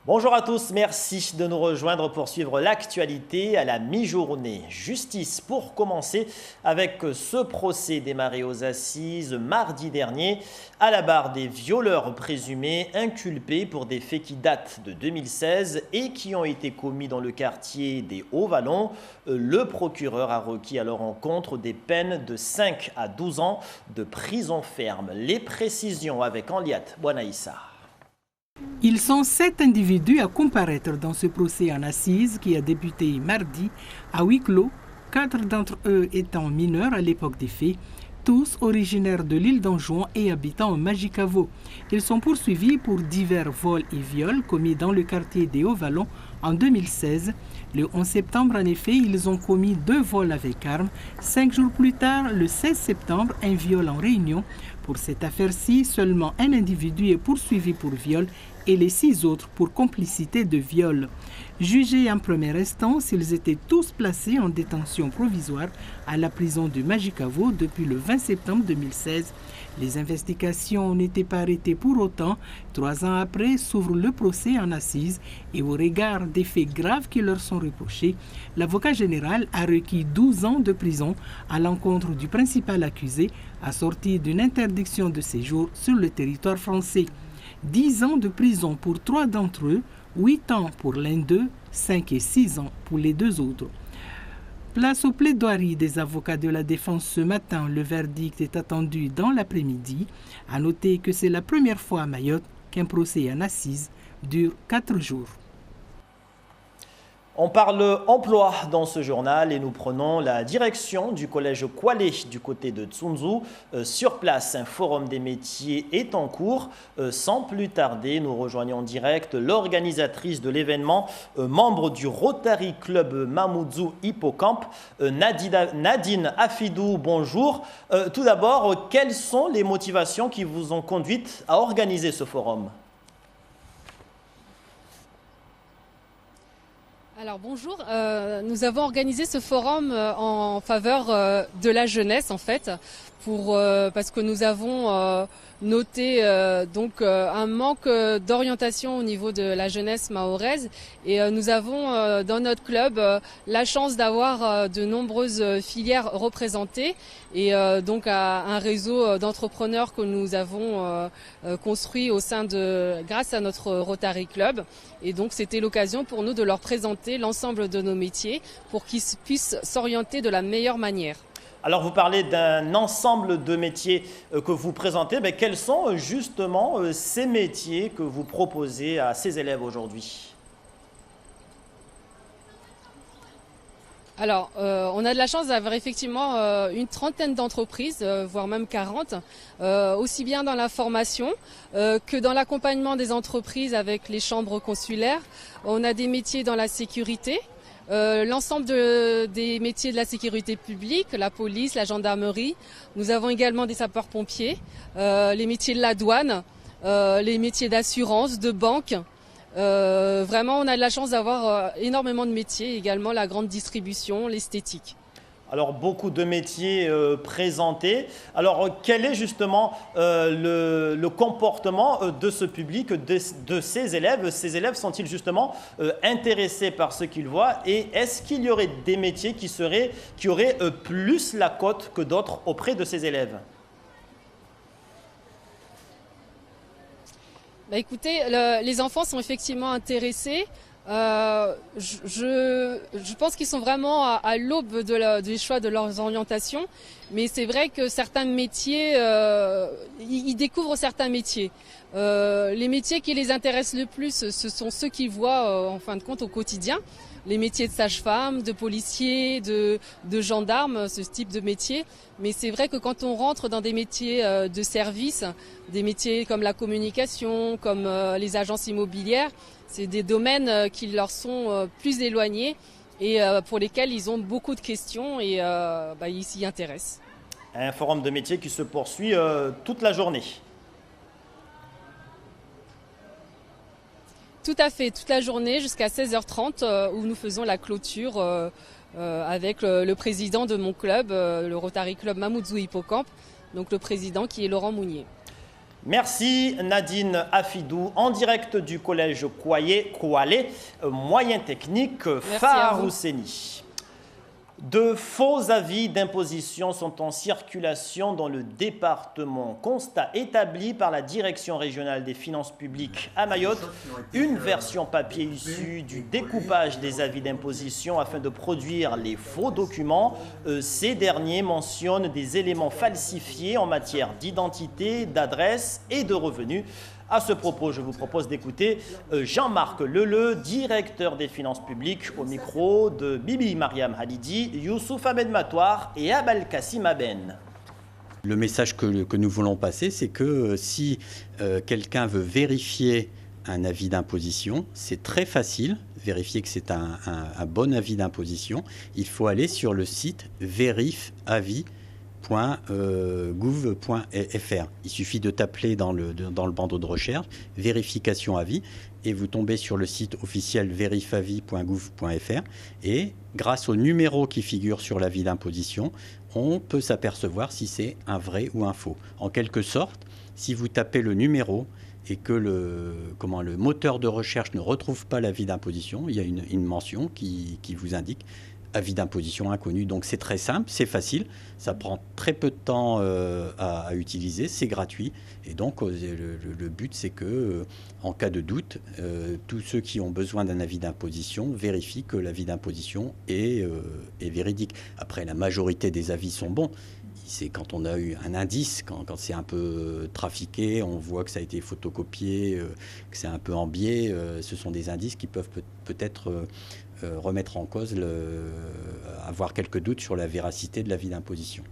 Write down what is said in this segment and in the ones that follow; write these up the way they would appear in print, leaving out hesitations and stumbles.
Bonjour à tous, merci de nous rejoindre pour suivre l'actualité à la mi-journée. Justice pour commencer avec ce procès démarré aux assises mardi dernier à la barre des violeurs présumés inculpés pour des faits qui datent de 2016 et qui ont été commis dans le quartier des Hauts-Vallons. Le procureur a requis à leur encontre des peines de 5 à 12 ans de prison ferme. Les précisions avec Anliat Bouanaïssa. Ils sont 7 individus à comparaître dans ce procès en assises qui a débuté mardi à huis clos, 4 d'entre eux étant mineurs à l'époque des faits, tous originaires de l'île d'Anjouan et habitant au Majicavo. Ils sont poursuivis pour divers vols et viols commis dans le quartier des Hauts-Vallons en 2016. Le 11 septembre, en effet, ils ont commis 2 vols avec armes. 5 jours plus tard, le 16 septembre, un viol en Réunion. Pour cette affaire-ci, seulement un individu est poursuivi pour viol et les 6 autres pour complicité de viol. Jugés en première instance, ils étaient tous placés en détention provisoire à la prison de Majicavo depuis le 20 septembre 2016. Les investigations n'étaient pas arrêtées pour autant. 3 ans après s'ouvre le procès en assises et au regard des faits graves qui leur sont reprochés, l'avocat général a requis 12 ans de prison à l'encontre du principal accusé, assorti d'une interdiction de séjour sur le territoire français. 10 ans de prison pour 3 d'entre eux, 8 ans pour l'un d'eux, 5 et 6 ans pour les 2 autres. Place aux plaidoiries des avocats de la défense ce matin. Le verdict est attendu dans l'après-midi. À noter que c'est la première fois à Mayotte qu'un procès en assises dure 4 jours. On parle emploi dans ce journal et nous prenons la direction du collège Kwale du côté de Tsunzu. Sur place, un forum des métiers est en cours. Sans plus tarder, nous rejoignons en direct l'organisatrice de l'événement, membre du Rotary Club Mamoudzou Hippocampe, Nadine Afidou. Bonjour. Tout d'abord, quelles sont les motivations qui vous ont conduite à organiser ce forum ? Alors bonjour, nous avons organisé ce forum en faveur de la jeunesse en fait, parce que nous avons noté un manque d'orientation au niveau de la jeunesse mahoraise et nous avons dans notre club la chance d'avoir de nombreuses filières représentées et donc un réseau d'entrepreneurs que nous avons construit grâce à notre Rotary Club. Et donc c'était l'occasion pour nous de leur présenter l'ensemble de nos métiers pour qu'ils puissent s'orienter de la meilleure manière. Alors vous parlez d'un ensemble de métiers que vous présentez, mais quels sont justement ces métiers que vous proposez à ces élèves aujourd'hui ? Alors, on a de la chance d'avoir effectivement une trentaine d'entreprises, voire même 40, aussi bien dans la formation que dans l'accompagnement des entreprises avec les chambres consulaires. On a des métiers dans la sécurité, l'ensemble des métiers de la sécurité publique, la police, la gendarmerie. Nous avons également des sapeurs-pompiers, les métiers de la douane, les métiers d'assurance, de banque. Vraiment, on a de la chance d'avoir énormément de métiers, également la grande distribution, l'esthétique. Alors, beaucoup de métiers présentés. Alors, quel est justement le comportement de ce public, de ces élèves ? Ces élèves sont-ils justement intéressés par ce qu'ils voient ? Et est-ce qu'il y aurait des métiers qui auraient plus la cote que d'autres auprès de ces élèves ? Bah écoutez, les enfants sont effectivement intéressés. Je pense qu'ils sont vraiment à l'aube du choix de leurs orientations. Mais c'est vrai que certains métiers, ils découvrent certains métiers. Les métiers qui les intéressent le plus, ce sont ceux qu'ils voient en fin de compte au quotidien. Les métiers de sage-femme, de policier, de gendarme, ce type de métier. Mais c'est vrai que quand on rentre dans des métiers de service, des métiers comme la communication, comme les agences immobilières, c'est des domaines qui leur sont plus éloignés et pour lesquels ils ont beaucoup de questions et ils s'y intéressent. Un forum de métiers qui se poursuit toute la journée. Tout à fait, toute la journée jusqu'à 16h30 où nous faisons la clôture avec le président de mon club, le Rotary Club Mamoudzou Hippocampe, donc le président qui est Laurent Mounier. Merci Nadine Afidou, en direct du collège Koualé, moyen technique Farouseni. De faux avis d'imposition sont en circulation dans le département. Constat établi par la Direction régionale des finances publiques à Mayotte. Une version papier issue du découpage des avis d'imposition afin de produire les faux documents. Ces derniers mentionnent des éléments falsifiés en matière d'identité, d'adresse et de revenus. À ce propos, je vous propose d'écouter Jean-Marc Leleu, directeur des finances publiques, au micro de Bibi Mariam Halidi, Youssouf Ahmed Matoir et Abel Kassim Aben. Le message que nous voulons passer, c'est que si quelqu'un veut vérifier un avis d'imposition, c'est très facile, vérifier que c'est un bon avis d'imposition. Il faut aller sur le site verifavis.gouv.fr. Il suffit de taper dans le bandeau de recherche « Vérification avis » et vous tombez sur le site officiel verifavis.gouv.fr et grâce au numéro qui figure sur l'avis d'imposition, on peut s'apercevoir si c'est un vrai ou un faux. En quelque sorte, si vous tapez le numéro et que le moteur de recherche ne retrouve pas l'avis d'imposition, il y a une mention qui vous indique avis d'imposition inconnu. Donc c'est très simple, c'est facile, ça prend très peu de temps à utiliser, c'est gratuit. Et donc le but, c'est que en cas de doute, tous ceux qui ont besoin d'un avis d'imposition vérifient que l'avis d'imposition est véridique. Après, la majorité des avis sont bons. C'est quand on a eu un indice, quand c'est un peu trafiqué, on voit que ça a été photocopié, que c'est un peu en biais. Ce sont des indices qui peuvent peut-être remettre en cause, avoir quelques doutes sur la véracité de l'avis d'imposition.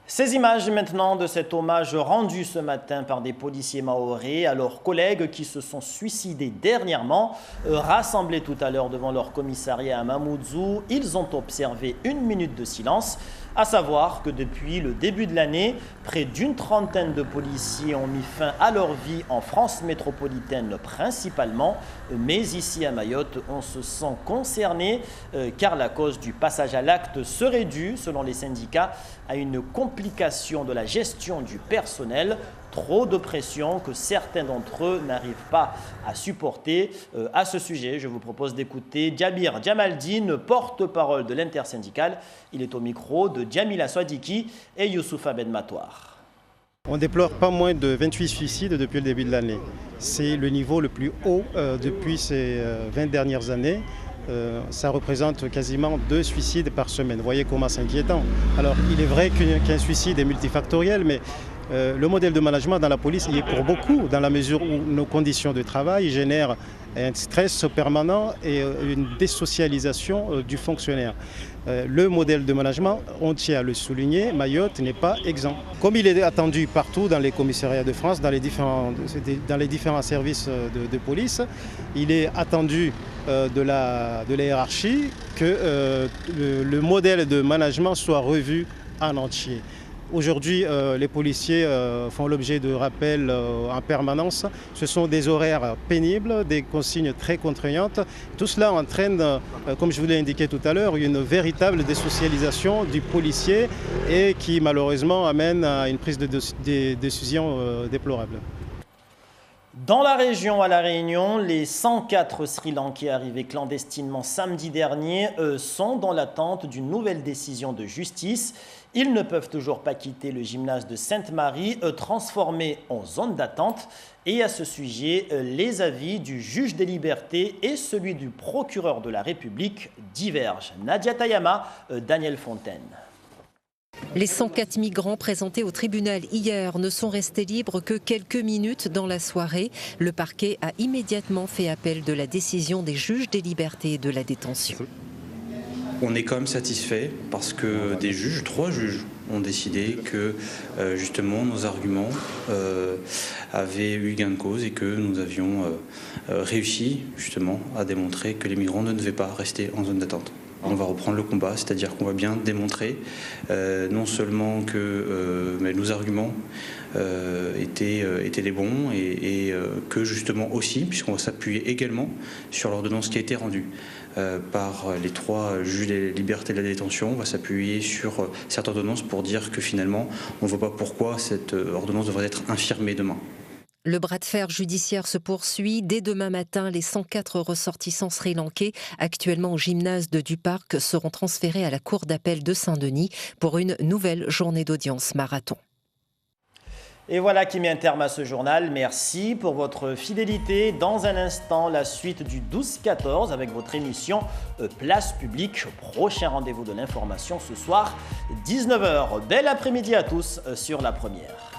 Ces images maintenant de cet hommage rendu ce matin par des policiers mahorais à leurs collègues qui se sont suicidés dernièrement. Rassemblés tout à l'heure devant leur commissariat à Mamoudzou, ils ont observé 1 minute de silence. À savoir que depuis le début de l'année, près d'une trentaine de policiers ont mis fin à leur vie en France métropolitaine principalement. Mais ici à Mayotte, on se sent concerné car la cause du passage à l'acte serait due, selon les syndicats, à une complication de la gestion du personnel. Trop de pression que certains d'entre eux n'arrivent pas à supporter. À ce sujet, je vous propose d'écouter Djabir Djamaldine, porte-parole de l'intersyndicale. Il est au micro de Djamila Swadiki et Youssouf Ahmed Matoir. On déplore pas moins de 28 suicides depuis le début de l'année. C'est le niveau le plus haut depuis ces 20 dernières années. Ça représente quasiment 2 suicides par semaine. Vous voyez comment c'est inquiétant. Alors, il est vrai qu'un suicide est multifactoriel, mais le modèle de management dans la police y est pour beaucoup, dans la mesure où nos conditions de travail génèrent un stress permanent et une désocialisation du fonctionnaire. Le modèle de management, on tient à le souligner, Mayotte n'est pas exempt. Comme il est attendu partout dans les commissariats de France, dans les différents services de police, il est attendu de la hiérarchie que le modèle de management soit revu en entier. Aujourd'hui, les policiers font l'objet de rappels en permanence. Ce sont des horaires pénibles, des consignes très contraignantes. Tout cela entraîne, comme je vous l'ai indiqué tout à l'heure, une véritable désocialisation du policier et qui malheureusement amène à une prise de décision déplorable. Dans la région à La Réunion, les 104 Sri Lankais arrivés clandestinement samedi dernier sont dans l'attente d'une nouvelle décision de justice. Ils ne peuvent toujours pas quitter le gymnase de Sainte-Marie, transformé en zone d'attente. Et à ce sujet, les avis du juge des libertés et celui du procureur de la République divergent. Nadia Tayama, Daniel Fontaine. Les 104 migrants présentés au tribunal hier ne sont restés libres que quelques minutes dans la soirée. Le parquet a immédiatement fait appel de la décision des juges des libertés et de la détention. On est quand même satisfait parce que 3 juges ont décidé que justement nos arguments avaient eu gain de cause et que nous avions réussi justement à démontrer que les migrants ne devaient pas rester en zone d'attente. On va reprendre le combat, c'est-à-dire qu'on va bien démontrer non seulement que nos arguments étaient les bons et que justement aussi, puisqu'on va s'appuyer également sur l'ordonnance qui a été rendue par les 3 juges des libertés de la détention. On va s'appuyer sur cette ordonnance pour dire que finalement, on ne voit pas pourquoi cette ordonnance devrait être infirmée demain. Le bras de fer judiciaire se poursuit. Dès demain matin, les 104 ressortissants sri-lankais, actuellement au gymnase de Duparc, seront transférés à la cour d'appel de Saint-Denis pour une nouvelle journée d'audience marathon. Et voilà qui met un terme à ce journal. Merci pour votre fidélité. Dans un instant, la suite du 12-14 avec votre émission Place Publique. Prochain rendez-vous de l'information ce soir, 19h. Bel après-midi à tous sur La Première.